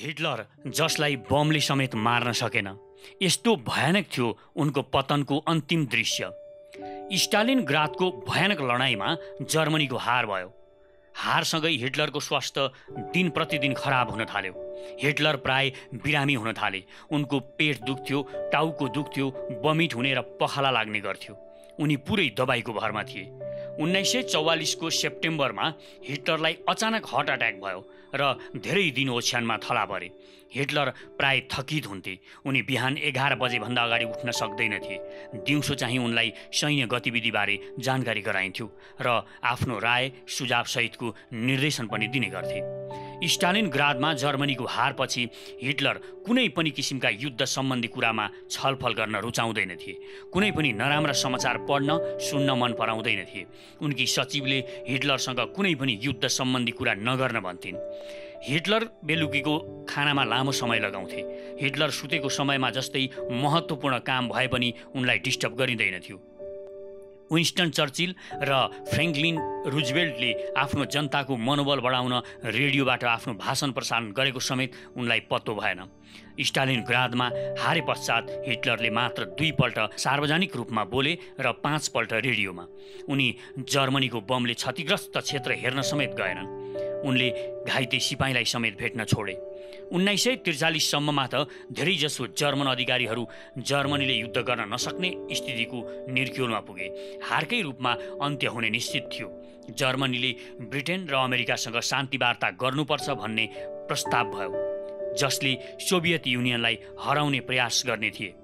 Hitler जसलाई बमले समेत मार्न सकेन, यस्तो भयानक थियो उनको पतनको अन्तिम दृश्य। स्टालिनग्रादको भयानक लडाईँमा जर्मनीको हार भयो। हारसँगै हिटलरको स्वास्थ्य दिन प्रतिदिन खराब हुन थाल्यो। हिटलर प्राय बिरामी हुन थाले। उनको पेट दुख्थ्यो, टाउको दुख्थ्यो, बमिट हुने र पखाला लाग्ने गर्थ्यो। उनी पुरै दबाईको भरमा थिए। 1944 को सेप्टेम्बरमा हिटलरलाई अचानक हार्ट अट्याक भयो र धेरै दिन ओछ्यानमा थला परे। हिटलर प्राय थकित हुन्थे। उनी बिहान 11 बजेभन्दा अगाडि उठ्न सक्दैनथे। दिउँसो चाहिँ उनलाई सैन्य गतिविधिबारे जानकारी गराइन्थ्यो र आफ्नो राय सुझावसहितको निर्देशन पनि दिने गर्थे। स्टालिनग्रादमा जर्मनीको हारपछि हिटलर कुनै पनि किसिमका युद्ध सम्बन्धी कुरामा छलफल गर्न रुचाउँदैनथे। कुनै पनि नराम्रा समाचार पढ्न सुन्न मन पराउँदैनथे। उनकी सचिवले हिटलरसँग कुनै पनि युद्ध सम्बन्धी कुरा नगर्न भन्थिन्। हिटलर बेलुकीको खानामा लामो समय लगाउँथे। हिटलर सुतेको समयमा जस्तै महत्त्वपूर्ण काम भए पनि उनलाई डिस्टर्ब गरिँदैनथ्यो। विन्स्टन चर्चिल र फ्रेङ्कलिन रुजवेल्टले आफ्नो जनताको मनोबल बढाउन रेडियोबाट आफ्नो भाषण प्रसारण गरेको समेत उनलाई पत्तो भएन। स्टालिनग्रादमा हारे पश्चात हिटलरले मात्र 2 पल्ट सार्वजनिक रूपमा बोले र 5 पल्ट रेडियोमा। उनी जर्मनीको बमले क्षतिग्रस्त क्षेत्र हेर्न समेत गएनन्। उनले घाइते सिपाहीलाई समेत भेट्न छोडे। 1943 सम्ममा त धेरैजसो जर्मन अधिकारीहरू जर्मनीले युद्ध गर्न नसक्ने स्थितिको निर्क्युलमा पुगे। हारकै रूपमा अन्त्य हुने निश्चित थियो। जर्मनीले ब्रिटेन र अमेरिकासँग शान्ति वार्ता गर्नुपर्छ भन्ने प्रस्ताव भयो, जसले सोभियत युनियनलाई हराउने प्रयास गर्ने थिए।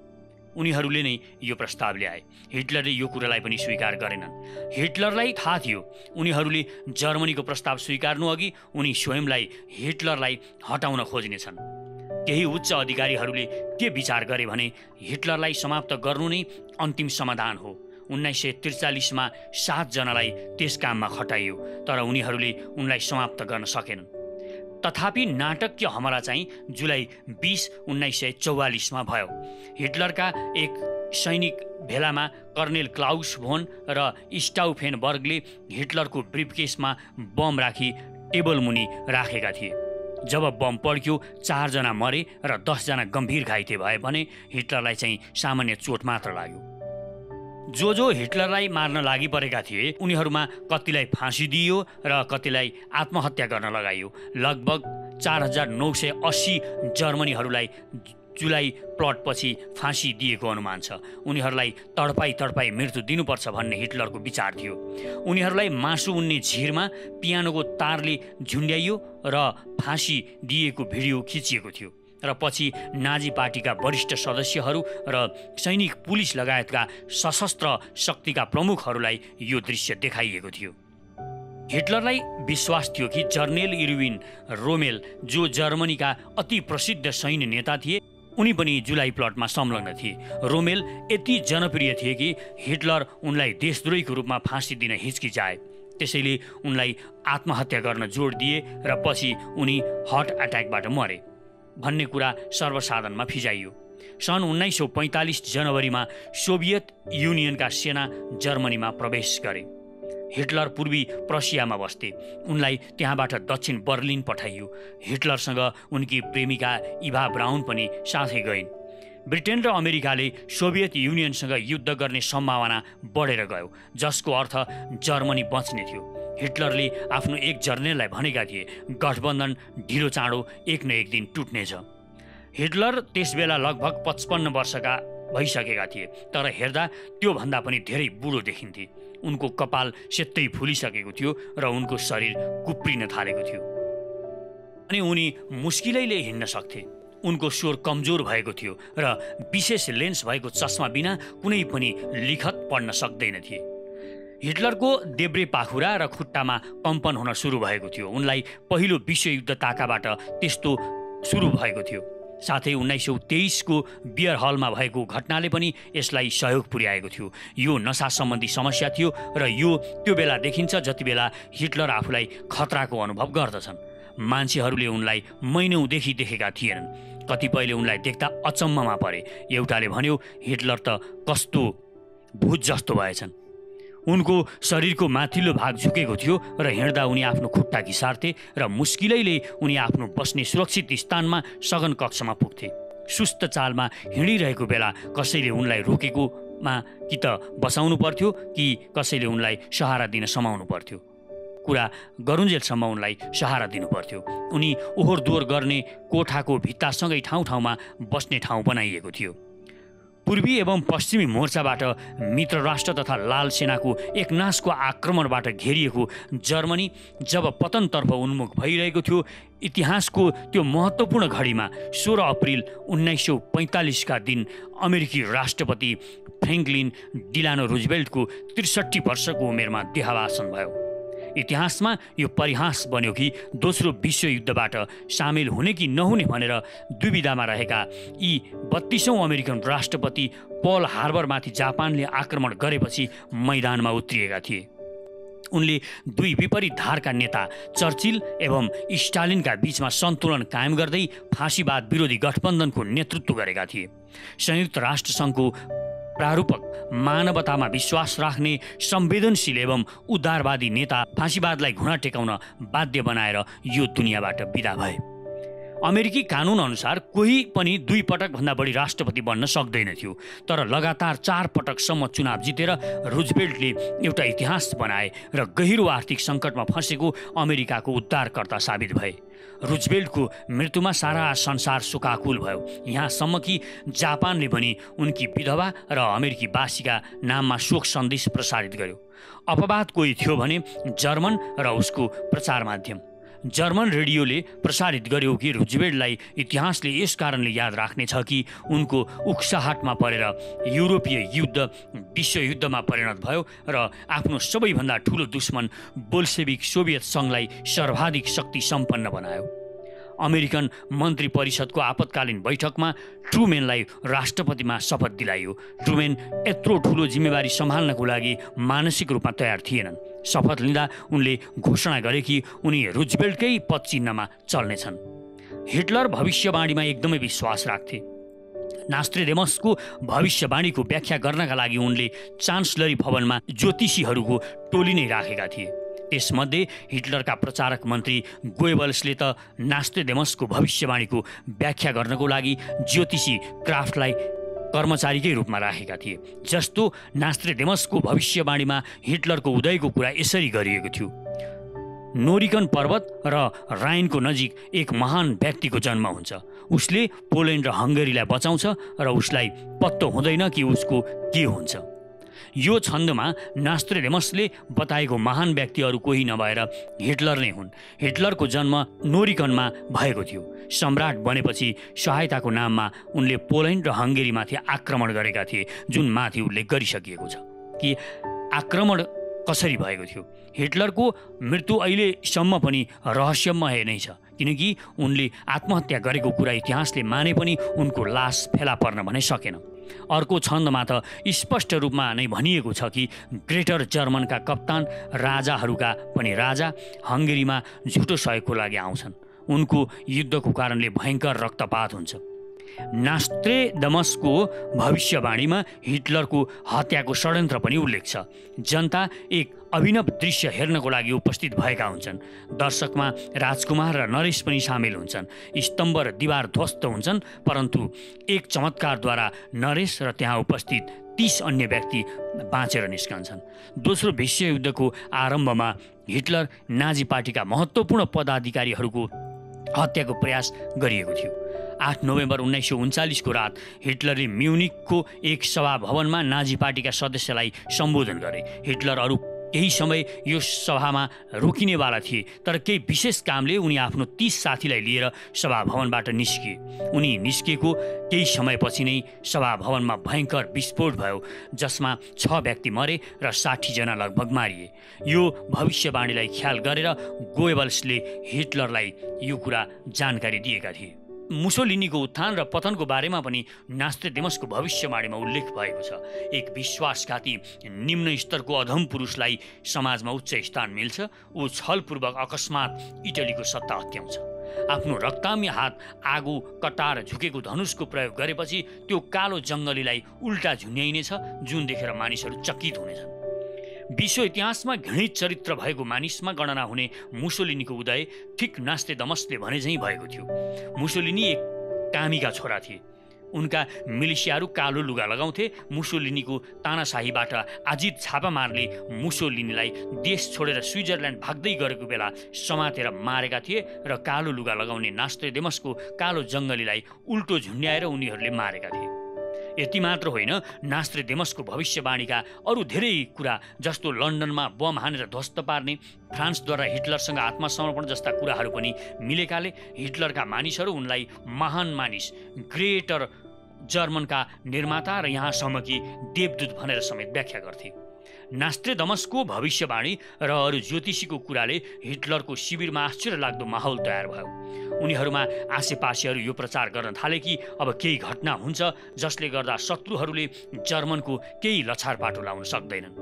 उनीहरूले नै यो प्रस्ताव ल्याए। हिटलरले यो कुरालाई पनि स्वीकार गरेनन्। हिटलरलाई थाहा थियो उनीहरूले जर्मनीको प्रस्ताव स्वीकार्नु अघि उनी स्वयंलाई हिटलरलाई हटाउन खोज्नेछन्। केही उच्च अधिकारीहरूले के विचार गरे भने हिटलरलाई समाप्त गर्नु नै अन्तिम समाधान हो। 1943 मा 7 जनालाई त्यस काममा खटाइयो, तर उनीहरूले उनलाई समाप्त गर्न सकेनन्। तथापि नाटकीय हमला चाहिँ जुलाई 20, 1944 मा भयो। हिटलरका एक सैनिक भेलामा कर्नेल क्लाउस भोन र स्टाउफेनबर्गले हिटलरको ब्रिफकेसमा बम राखी टेबल मुनि राखेका थिए। जब बम पड्क्यो 4 जना मरे र 10 जना गम्भीर घाइते भए भने हिटलरलाई चाहिँ सामान्य चोट मात्र लाग्यो। जो हिटलरलाई मार्न लागि परेका थिए उनीहरूमा कतिलाई फाँसी दिइयो र कतिलाई आत्महत्या गर्न लगाइयो। लगभग 4980 जर्मनीहरूलाई जुलाई प्लटपछि फाँसी दिएको अनुमान छ। उनीहरूलाई तडपाई मृत्यु दिनुपर्छ भन्ने हिटलरको विचार थियो। उनीहरूलाई मासु उन्ने झिरमा पियानोको तारले झुन्ड्याइयो र फाँसी दिएको भिडियो खिचिएको थियो र पछि नाजी पार्टीका वरिष्ठ सदस्यहरू र सैनिक, पुलिस लगायतका सशस्त्र शक्तिका प्रमुखहरूलाई यो दृश्य देखाइएको थियो। हिटलरलाई विश्वास थियो कि कर्नेल इर्विन रोमेल, जो जर्मनीका अति प्रसिद्ध सैन्य नेता थिए, उनी पनि जुलाई प्लटमा संलग्न थिए। रोमेल यति जनप्रिय थिए कि हिटलर उनलाई देशद्रोहीको रूपमा फाँसी दिन हिचकिचाए। त्यसैले उनलाई आत्महत्या गर्न जोड दिए र पछि उनी हार्ट अट्याकबाट मरे भन्ने कुरा सर्वसाधारणमा फिजाइयो। सन् 1945 जनवरीमा सोभियत युनियनका सेना जर्मनीमा प्रवेश गरे। हिटलर पूर्वी प्रसियामा बस्थे। उनलाई त्यहाँबाट दक्षिण बर्लिन पठाइयो। हिटलरसँग उनकी प्रेमिका इभा ब्राउन पनि साथै गइन्। ब्रिटेन र अमेरिकाले सोभियत युनियनसँग युद्ध गर्ने सम्भावना बढेर गयो, जसको अर्थ जर्मनी बच्ने थियो। हिटलरले आफ्नो एक जर्नेललाई भनेका थिए, गठबन्धन ढिलो चाँडो एक न एक दिन टुट्नेछ। हिटलर त्यसबेला लगभग 55 वर्षका भइसकेका थिए, तर हेर्दा त्योभन्दा पनि धेरै बुढो देखिन्थे। उनको कपाल सेतै फुलिसकेको थियो र उनको शरीर कुप्रिन थालेको थियो अनि उनी मुस्किलैले हिँड्न सक्थे। उनको स्वर कमजोर भएको थियो र विशेष लेन्स भएको चस्मा बिना कुनै पनि लिखत पढ्न सक्दैनथे। हिटलरको देब्रे पाखुरा र खुट्टामा कम्पन हुन सुरु भएको थियो। उनलाई पहिलो विश्वयुद्ध ताकाबाट त्यस्तो सुरु भएको थियो। साथै 1923 को बियर हलमा भएको घटनाले पनि यसलाई सहयोग पुर्याएको थियो। यो नशा सम्बन्धी समस्या थियो र यो त्यो बेला देखिन्छ जति बेला हिटलर आफूलाई खतराको अनुभव गर्दछन्। मान्छेहरूले उनलाई महिनौदेखि देखेका थिएनन्। कतिपयले उनलाई देख्दा अचम्ममा परे। एउटाले भन्यो, हिटलर त कस्तो भूत जस्तो भएछन्। उनको शरीरको माथिल्लो भाग झुकेको थियो र हिँड्दा उनी आफ्नो खुट्टा घिसार्थे र मुस्किलैले उनी आफ्नो बस्ने सुरक्षित स्थानमा सघन कक्षमा पुग्थे। सुस्त चालमा हिँडिरहेको बेला कसैले उनलाई रोकेकोमा कि त बसाउनु पर्थ्यो कि कसैले उनलाई सहारा दिन समाउनु पर्थ्यो। कुरा गरुन्जेलसम्म उनलाई सहारा दिनु पर्थ्यो। उनी ओहोर दोहोर गर्ने कोठाको भित्तासँगै ठाउँ ठाउँमा बस्ने ठाउँ बनाइएको थियो। पूर्वी एवं पश्चिमी मोर्चाबाट मित्र राष्ट्र तथा लाल सेनाको एकनासको आक्रमणबाट घेरिएको जर्मनी जब पतनतर्फ उन्मुख भइरहेको थियो, इतिहासको त्यो महत्त्वपूर्ण घडीमा 16 अप्रिल 1945 का दिन अमेरिकी राष्ट्रपति फ्रेङ्कलिन डिलानो रुजवेल्टको 63 वर्षको उमेरमा देहावसान भयो। इतिहासमा यो परिहास बन्यो कि दोस्रो विश्वयुद्धबाट सामेल हुने कि नहुने भनेर दुविधामा रहेका यी 32औं अमेरिकन राष्ट्रपति पर्ल हार्बरमाथि जापानले आक्रमण गरेपछि मैदानमा उत्रिएका थिए। उनले दुई विपरीत धारका नेता चर्चिल एवं स्टालिनका बीचमा सन्तुलन कायम गर्दै फाँसीवाद विरोधी गठबन्धनको नेतृत्व गरेका थिए। संयुक्त राष्ट्र सङ्घको प्रारूपक मानवतामा विश्वास राख्ने संवेदनशील एवं उदारवादी नेता फाँसीवादलाई घुँडा टेकाउन बाध्य बनाएर यो दुनियाँबाट बिदा भए। अमेरिकी कानुन अनुसार कोही पनि 2 पटकभन्दा बढी राष्ट्रपति बन्न सक्दैन थियो, तर लगातार 4 पटकसम्म चुनाव जितेर रुजवेल्टले एउटा इतिहास बनाए र गहिरो आर्थिक सङ्कटमा फँसेको अमेरिकाको उद्धारकर्ता साबित भए। रुजवेल्टको मृत्युमा सारा संसार शोकाकुल भयो, यहाँसम्म कि जापानले पनि उनकी विधवा र अमेरिकी बासीका नाममा शोक सन्देश प्रसारित गर्यो। अपवाद कोही थियो भने जर्मन र उसको प्रचार माध्यम। जर्मन रेडियोले प्रसारित गर्यो कि रुजवेल्टलाई इतिहासले यस कारणले याद राख्नेछ कि उनको उक्साहटमा परेर युरोपीय युद्ध विश्वयुद्धमा परिणत भयो र आफ्नो सबैभन्दा ठुलो दुश्मन बोल्सेविक सोभियत सङ्घलाई सर्वाधिक शक्ति सम्पन्न बनायो। अमेरिकन मन्त्री परिषदको आपतकालीन बैठकमा ट्रुमेनलाई राष्ट्रपतिमा शपथ दिलाइयो। ट्रुमेन यत्रो ठुलो जिम्मेवारी सम्हाल्नको लागि मानसिक रूपमा तयार थिएनन्। शपथ लिँदा उनले घोषणा गरे कि उनी रुजवेल्टकै पदचिह्नमा चल्नेछन्। हिटलर भविष्यवाणीमा एकदमै विश्वास राख्थे। नास्ट्रेडेमसको भविष्यवाणीको व्याख्या गर्नका लागि उनले चान्सलरी भवनमा ज्योतिषीहरूको टोली नै राखेका थिए। त्यसमध्ये हिटलरका प्रचारक मन्त्री गोएबल्सले त नास्ट्रेडेमसको भविष्यवाणीको व्याख्या गर्नको लागि ज्योतिषी क्राफ्टलाई कर्मचारीकै रूपमा राखेका थिए। जस्तो नास्ट्रेडेमसको भविष्यवाणीमा हिटलरको उदयको कुरा यसरी गरिएको थियो: नोरिकन पर्वत र राइनको नजिक एक महान व्यक्तिको जन्म हुन्छ। उसले पोल्यान्ड र हङ्गेरीलाई बचाउँछ र उसलाई पत्तो हुँदैन कि उसको के हुन्छ। यो छन्दमा नास्ट्रेडेमसले बताएको महान व्यक्ति अरू कोही नभएर हिटलर नै हुन्। हिटलरको जन्म नोरिकनमा भएको थियो। सम्राट बनेपछि सहायताको नाममा उनले पोल्यान्ड र हङ्गेरीमाथि आक्रमण गरेका थिए, जुन माथि उल्लेख गरिसकिएको छ कि आक्रमण कसरी भएको थियो। हिटलरको मृत्यु अहिलेसम्म पनि रहस्यमय नै छ, किनकि उनले आत्महत्या गरेको कुरा इतिहासले माने पनि उनको लास फेला पर्न भने सकेन। अर्को छन्दमा त स्पष्ट रूपमा नै भनिएको छ कि ग्रेटर जर्मनका कप्तान राजाहरूका पनि राजा हङ्गेरीमा झुटो सहयोगको लागि आउँछन्। उनको युद्धको कारणले भयङ्कर रक्तपात हुन्छ। नास्ट्रेडमसको भविष्यवाणीमा हिटलरको हत्याको षड्यन्त्र पनि उल्लेख छ। जनता एक अभिनव दृश्य हेर्नको लागि उपस्थित भएका हुन्छन्। दर्शकमा राजकुमार र नरेश पनि सामेल हुन्छन्। स्तम्भ र दिवार ध्वस्त हुन्छन्, परन्तु एक चमत्कारद्वारा नरेश र त्यहाँ उपस्थित 30 अन्य व्यक्ति बाँचेर निस्कन्छन्। दोस्रो विश्वयुद्धको आरम्भमा हिटलर नाजी पार्टीका महत्त्वपूर्ण पदाधिकारीहरूको हत्याको प्रयास गरिएको थियो। 8 नोभेम्बर 1939 को रात हिटलरले म्युनिकको एक सभा भवनमा नाजी पार्टीका सदस्यलाई सम्बोधन गरे। हिटलर अरू केही समय यो सभामा रोकिनेवाला थिए, तर केही विशेष कामले उनी आफ्नो 30 साथीलाई लिएर सभा भवनबाट निस्किए। उनी निस्किएको केही समयपछि नै सभा भवनमा भयङ्कर विस्फोट भयो, जसमा 6 व्यक्ति मरे र 60 जना लगभग मारिए। यो भविष्यवाणीलाई ख्याल गरेर गोएबल्सले हिटलरलाई यो कुरा जानकारी दिएका थिए। मुसोलिनीको उत्थान र पतनको बारेमा पनि नास्ट्रेडेमसको भविष्यवाणीमा उल्लेख भएको छ। एक विश्वासघाती निम्न स्तरको अधम पुरुषलाई समाजमा उच्च स्थान मिल्छ। ऊ छलपूर्वक अकस्मात इटलीको सत्ता हत्याउँछ। आफ्नो रक्तामी हात आगो कटार झुकेको धनुषको प्रयोग गरेपछि त्यो कालो जङ्गलीलाई उल्टा झुन्याइनेछ, जुन देखेर मानिसहरू चकित हुनेछन्। विश्व इतिहासमा घृणित चरित्र भएको मानिसमा गणना हुने मुसोलिनीको उदय ठिक नास्ते दमसले भने झैँ भएको थियो। मुसोलिनी एक कामीका छोरा थिए। उनका मिलिसियाहरू कालो लुगा लगाउँथे। मुसोलिनीको तानाशाहीबाट आजित छापामारले मुसोलिनीलाई देश छोडेर स्विजरल्यान्ड भाग्दै गरेको बेला समातेर मारेका थिए र कालो लुगा लगाउने नास्ट्रेडेमसको कालो जङ्गलीलाई उल्टो झुन्ड्याएर उनीहरूले मारेका थिए। यति मात्र होइन, नास्ट्रेडेमसको भविष्यवाणीका अरू धेरै कुरा जस्तो लन्डनमा बम हानेर ध्वस्त पार्ने, फ्रान्सद्वारा हिटलरसँग आत्मसमर्पण जस्ता कुराहरू पनि मिलेकाले हिटलरका मानिसहरू उनलाई महान मानिस, ग्रेटर जर्मनका निर्माता र यहाँसम्म कि देवदूत भनेर समेत व्याख्या गर्थे। नास्ट्रेडमसको भविष्यवाणी र अरू ज्योतिषीको कुराले हिटलरको शिविरमा आश्चर्य लाग्दो माहौल तयार भयो। उनीहरूमा आसेपासेहरू यो प्रचार गर्न थाले कि अब केही घटना हुन्छ जसले गर्दा शत्रुहरूले जर्मनको केही लछारपाटो लाउन सक्दैनन्।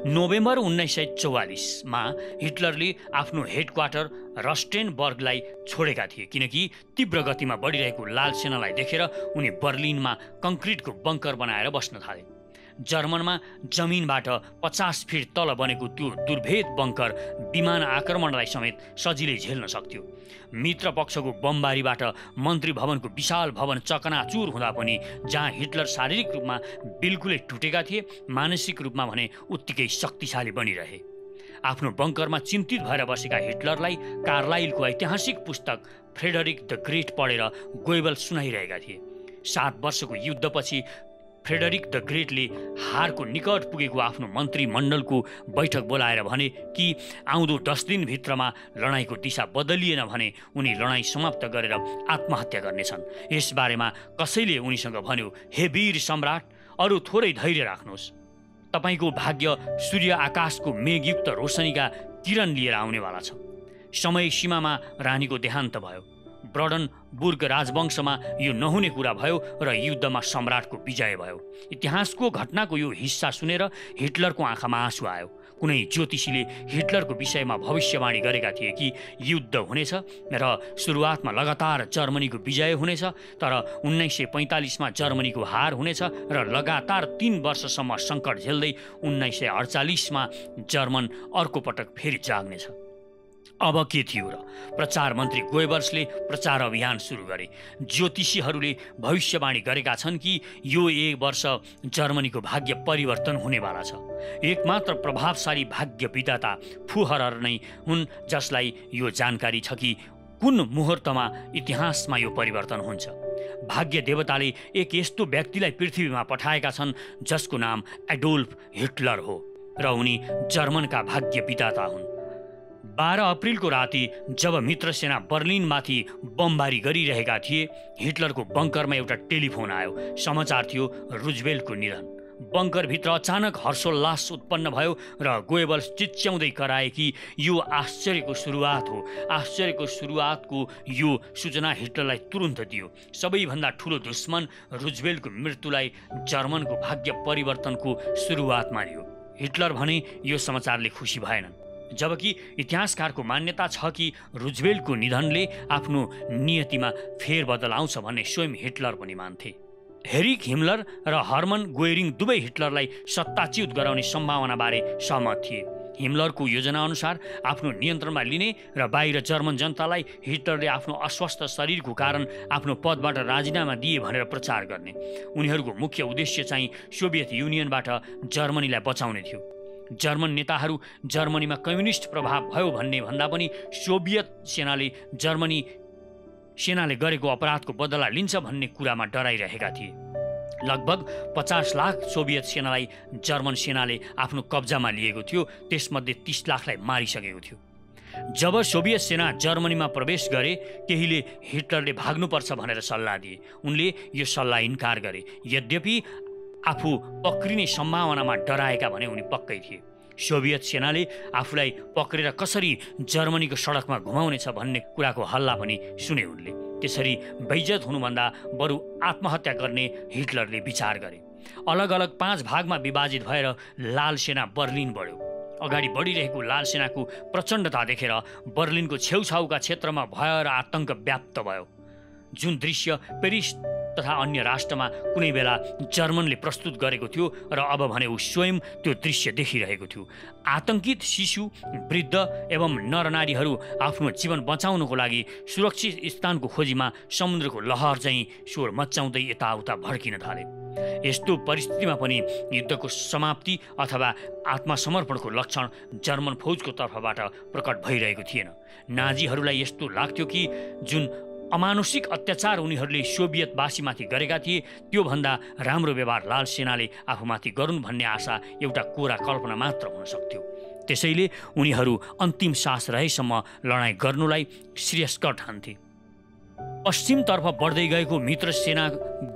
नोभेम्बर 1944मा हिटलरले आफ्नो हेडक्वार्टर रस्टेनबर्गलाई छोडेका थिए, किनकि तीव्र गतिमा बढिरहेको लाल सेनालाई देखेर उनी बर्लिनमा कङ्क्रिटको बङ्कर बनाएर बस्न थाले। जर्मनमा जमिनबाट 50 फिट तल बनेको त्यो दुर्भेद बङ्कर विमान आक्रमणलाई समेत सजिलै झेल्न सक्थ्यो। मित्र पक्षको बमबारीबाट मन्त्री भवनको विशाल भवन चकनाचुर हुँदा पनि जहाँ हिटलर शारीरिक रूपमा बिल्कुलै टुटेका थिए, मानसिक रूपमा भने उत्तिकै शक्तिशाली बनिरहे। आफ्नो बङ्करमा चिन्तित भएर बसेका हिटलरलाई कार्लाइलको ऐतिहासिक पुस्तक फ्रेडरिक द ग्रेट पढेर गोएबल्स सुनाइरहेका थिए। 7 वर्षको युद्धपछि फ्रेडरिक द ग्रेटले हारको निकट पुगेको आफ्नो मन्त्रीमण्डलको बैठक बोलाएर भने कि आउँदो 10 दिनभित्रमा लडाइँको दिशा बदलिएन भने उनी लडाइँ समाप्त गरेर आत्महत्या गर्नेछन्। यसबारेमा कसैले उनीसँग भन्यो, हे वीर सम्राट, अरू थोरै धैर्य राख्नुहोस्। तपाईँको भाग्य सूर्य आकाशको मेघयुक्त रोशनीका किरण लिएर आउनेवाला छ। समय सीमामा रानीको देहान्त भयो। ब्रडनबुर्ग राजवंशमा यो नहुने कुरा भयो र युद्धमा सम्राटको विजय भयो। इतिहासको घटनाको यो हिस्सा सुनेर हिटलरको आँखामा आँसु आयो। कुनै ज्योतिषीले हिटलरको विषयमा भविष्यवाणी गरेका थिए कि युद्ध हुनेछ र सुरुवातमा लगातार जर्मनीको विजय हुनेछ, तर 1945मा जर्मनीको हार हुनेछ र लगातार 3 वर्षसम्म सङ्कट झेल्दै 1948मा जर्मन अर्को पटक फेरि जाग्नेछ। अब के थियो र? प्रचार मन्त्री गोएबल्सले प्रचार अभियान सुरु गरे। ज्योतिषीहरूले भविष्यवाणी गरेका छन् कि यो 1 वर्ष जर्मनीको भाग्य परिवर्तन हुनेवाला छ। एकमात्र प्रभावशाली भाग्य विधाता फुहरर नै हुन् जसलाई यो जानकारी छ कि कुन मुहुर्तमा इतिहासमा यो परिवर्तन हुन्छ। भाग्य देवताले एक यस्तो व्यक्तिलाई पृथ्वीमा पठाएका छन् जसको नाम एडोल्फ हिटलर हो र उनी जर्मनका भाग्य विधाता हुन्। 12 अप्रिलको राति जब मित्र सेना बर्लिनमाथि बमबारी गरिरहेका थिए, हिटलरको बङ्करमा एउटा टेलिफोन आयो। समाचार थियो रुजवेल्टको निधन। बङ्करभित्र अचानक हर्षोल्लास उत्पन्न भयो र गोएबल्स चिच्याउँदै कराए कि यो आश्चर्यको सुरुवात हो। आश्चर्यको सुरुवातको यो सूचना हिटलरलाई तुरुन्त दियो। सबैभन्दा ठुलो दुश्मन रुजवेल्टको मृत्युलाई जर्मनको भाग्य परिवर्तनको सुरुवात मानियो। हिटलर भने यो समाचारले खुसी भएनन्, जबकि इतिहासकारको मान्यता छ कि रुजवेल्टको निधनले आफ्नो नियतिमा फेरबदल आउँछ भन्ने स्वयं हिटलर पनि मान्थे। हेरिक हिमलर र हर्मन गोएरिङ दुवै हिटलरलाई सत्ताच्युत गराउने सम्भावनाबारे सहमत थिए। हिमलरको योजनाअनुसार आफ्नो नियन्त्रणमा लिने र बाहिर जर्मन जनतालाई हिटलरले आफ्नो अस्वस्थ शरीरको कारण आफ्नो पदबाट राजीनामा दिए भनेर प्रचार गर्ने। उनीहरूको मुख्य उद्देश्य चाहिँ सोभियत युनियनबाट जर्मनीलाई बचाउने थियो। जर्मन नेताहरू जर्मनीमा कम्युनिस्ट प्रभाव भयो भन्ने भन्दा पनि सोभियत सेनाले गरेको अपराधको बदला लिन्छ भन्ने कुरामा डराइरहेका थिए। लगभग 50 लाख सोभियत सेनालाई जर्मन सेनाले आफ्नो कब्जामा लिएको थियो, त्यसमध्ये 30 लाखलाई मारिसकेको थियो। जब सोभियत सेना जर्मनीमा प्रवेश गरे, केहीले हिटलरले भाग्नुपर्छ भनेर सल्लाह दिए। उनले यो सल्लाह इन्कार गरे। यद्यपि आफू पक्रिने सम्भावनामा डराएका भने उनी पक्कै थिए। सोभियत सेनाले आफूलाई पक्रेर कसरी जर्मनीको सडकमा घुमाउनेछ भन्ने कुराको हल्ला पनि सुने उनले। त्यसरी बेइज्जत हुनुभन्दा बरु आत्महत्या गर्ने हिटलरले विचार गरे। अलग अलग 5 भागमा विभाजित भएर लाल सेना बर्लिन बढ्यो। अगाडि बढिरहेको लाल सेनाको प्रचण्डता देखेर बर्लिनको छेउछाउका क्षेत्रमा भय र आतंक व्याप्त भयो। जुन दृश्य पेरिस तथा अन्य राष्ट्रमा कुनै बेला जर्मनले प्रस्तुत गरेको थियो र अब भने ऊ स्वयं त्यो दृश्य देखिरहेको थियो। आतंकित शिशु, वृद्ध एवं नरनारीहरू आफ्नो जीवन बचाउनको लागि सुरक्षित स्थानको खोजीमा समुद्रको लहर चाहिँ स्वर मच्चाउँदै यताउता भड्किन थाले। यस्तो परिस्थितिमा पनि युद्धको समाप्ति अथवा आत्मसमर्पणको लक्षण जर्मन फौजको तर्फबाट प्रकट भइरहेको थिएन। नाजीहरूलाई यस्तो लाग्थ्यो कि जुन अमानुषिक अत्याचार उनीहरूले सोभियतवासीमाथि गरेका थिए त्योभन्दा राम्रो व्यवहार लाल सेनाले आफूमाथि गरून् भन्ने आशा एउटा कोरा कल्पना मात्र हुन सक्थ्यो। त्यसैले उनीहरू अन्तिम सास रहेसम्म लडाईँ गर्नुलाई श्रेयस्कर ठान्थे। पश्चिमतर्फ बढ्दै गएको मित्र सेना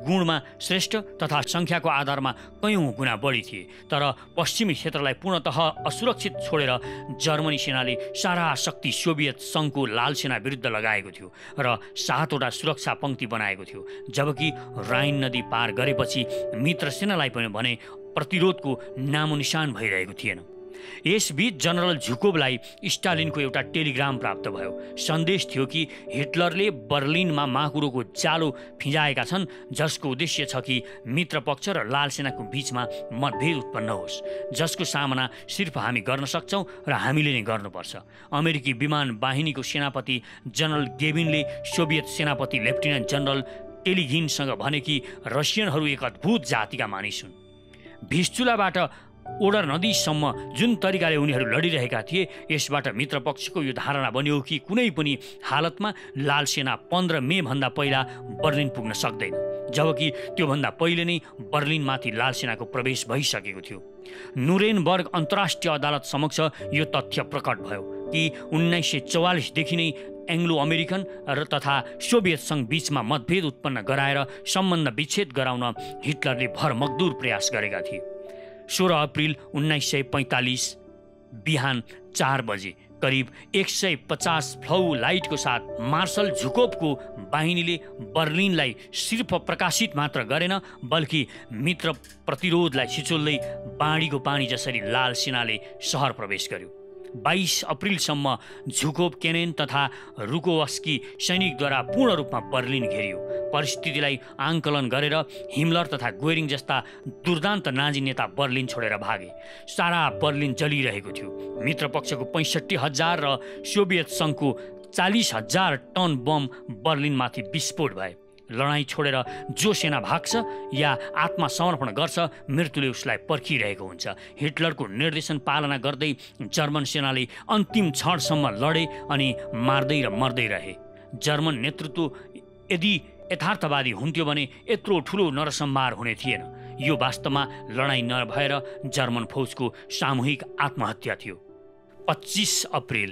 गुणमा श्रेष्ठ तथा सङ्ख्याको आधारमा कयौँ गुणा बढी थिए, तर पश्चिमी क्षेत्रलाई पूर्णतः असुरक्षित छोडेर जर्मनी सेनाले सारा शक्ति सोभियत सङ्घको लाल सेना विरुद्ध लगाएको थियो र 7वटा सुरक्षा पङ्क्ति बनाएको थियो। जबकि राइन नदी पार गरेपछि मित्र सेनालाई पनि भने प्रतिरोधको नामोनिशान भइरहेको थिएन। यसबीच जनरल झुकोभलाई स्टालिनको एउटा टेलिग्राम प्राप्त भयो। सन्देश थियो कि हिटलरले बर्लिनमा माकुरोको जालो फिजाएका छन्, जसको उद्देश्य छ कि मित्र पक्ष र लाल सेनाको बीचमा मतभेद उत्पन्न होस्, जसको सामना सिर्फ हामी गर्न सक्छौँ र हामीले नै गर्नुपर्छ। अमेरिकी विमान बाहिनीको सेनापति जनरल गेभिनले सोभियत सेनापति लेफ्टिनेन्ट जनरल टेलिघिनसँग भने कि रसियनहरू एक अद्भुत जातिका मानिस हुन्। भिस्चुलाबाट ओडर नदीसम्म जुन तरिकाले उनीहरू लडिरहेका थिए, यसबाट मित्रपक्षको यो धारणा बन्यो कि कुनै पनि हालतमा लाल सेना 15 मे भन्दा पहिला बर्लिन पुग्न सक्दैन, जबकि त्योभन्दा पहिले नै बर्लिनमाथि लाल सेनाको प्रवेश भइसकेको थियो। नुरेनबर्ग अन्तर्राष्ट्रिय अदालत समक्ष यो तथ्य प्रकट भयो कि 1944 देखि नै एङ्ग्लो अमेरिकन र तथा सोभियत सङ्घ बीचमा मतभेद उत्पन्न गराएर सम्बन्ध विच्छेद गराउन हिटलरले भरमग्दुर प्रयास गरेका थिए। 16 अप्रिल 1945 बिहान 4 बजे करिब 150 फ्लाउ लाइटको साथ मार्शल झुकोभको बाहिनीले बर्लिनलाई सिर्फ प्रकाशित मात्र गरेन, बल्कि मित्र प्रतिरोधलाई छिचोल्दै बाढीको पानी जसरी लाल सेनाले सहर प्रवेश गर्यो। 22 अप्रिलसम्म झुकोभ, केनेन तथा रुकोवस्की सैनिकद्वारा पूर्ण रूपमा बर्लिन घेरियो। परिस्थितिलाई आंकलन गरेर हिमलर तथा गोरिङ जस्ता दुर्दान्त नाजी नेता बर्लिन छोडेर भागे। सारा बर्लिन जलिरहेको थियो। मित्रपक्षको 65,000 र सोभियत सङ्घको 40,000 टन बम बर्लिनमाथि विस्फोट भए। लडाईँ छोडेर जो सेना भाग्छ या आत्मसमर्पण गर्छ, मृत्युले उसलाई पर्खिरहेको हुन्छ। हिटलरको निर्देशन पालना गर्दै जर्मन सेनाले अन्तिम क्षणसम्म लडे अनि मार्दै र मर्दै रहे। जर्मन नेतृत्व यदि यथार्थवादी हुन्थ्यो भने यत्रो ठुलो नरसंहार हुने थिएन। यो वास्तवमा लडाईँ नभएर जर्मन फौजको सामूहिक आत्महत्या थियो। 25 अप्रिल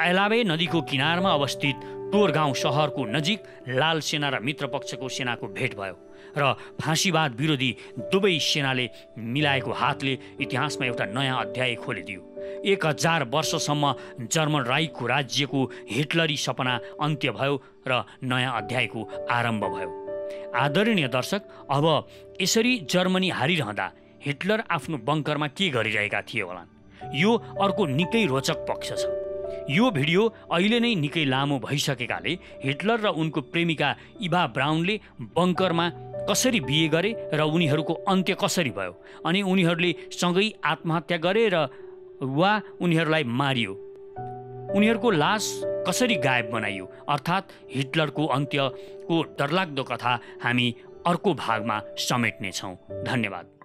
एलावे नदीको किनारमा अवस्थित टोरगाउँ सहरको नजिक लाल सेना र मित्रपक्षको सेनाको भेट भयो र फाँसीवाद विरोधी दुवै सेनाले मिलाएको हातले इतिहासमा एउटा नयाँ अध्याय खोलिदियो। 1000 वर्षसम्म जर्मन राइखको राज्यको हिटलरी सपना अन्त्य भयो र नयाँ अध्यायको आरम्भ भयो। आदरणीय दर्शक, अब यसरी जर्मनी हारिरहँदा हिटलर आफ्नो बङ्करमा के गरिरहेका थिए होला, यो अर्को निकै रोचक पक्ष छ। यो भिडियो अहिले नै निकै लामो भइसकेकाले हिटलर र उनको प्रेमिका इभा ब्राउनले बङ्करमा कसरी बिहे गरे र उनीहरूको अन्त्य कसरी भयो, अनि उनीहरूले सँगै आत्महत्या गरे र वा उनीहरूलाई मारियो, उनीहरूको लास कसरी गायब बनाइयो, अर्थात् हिटलरको अन्त्यको डरलाग्दो कथा हामी अर्को भागमा समेट्नेछौँ। धन्यवाद।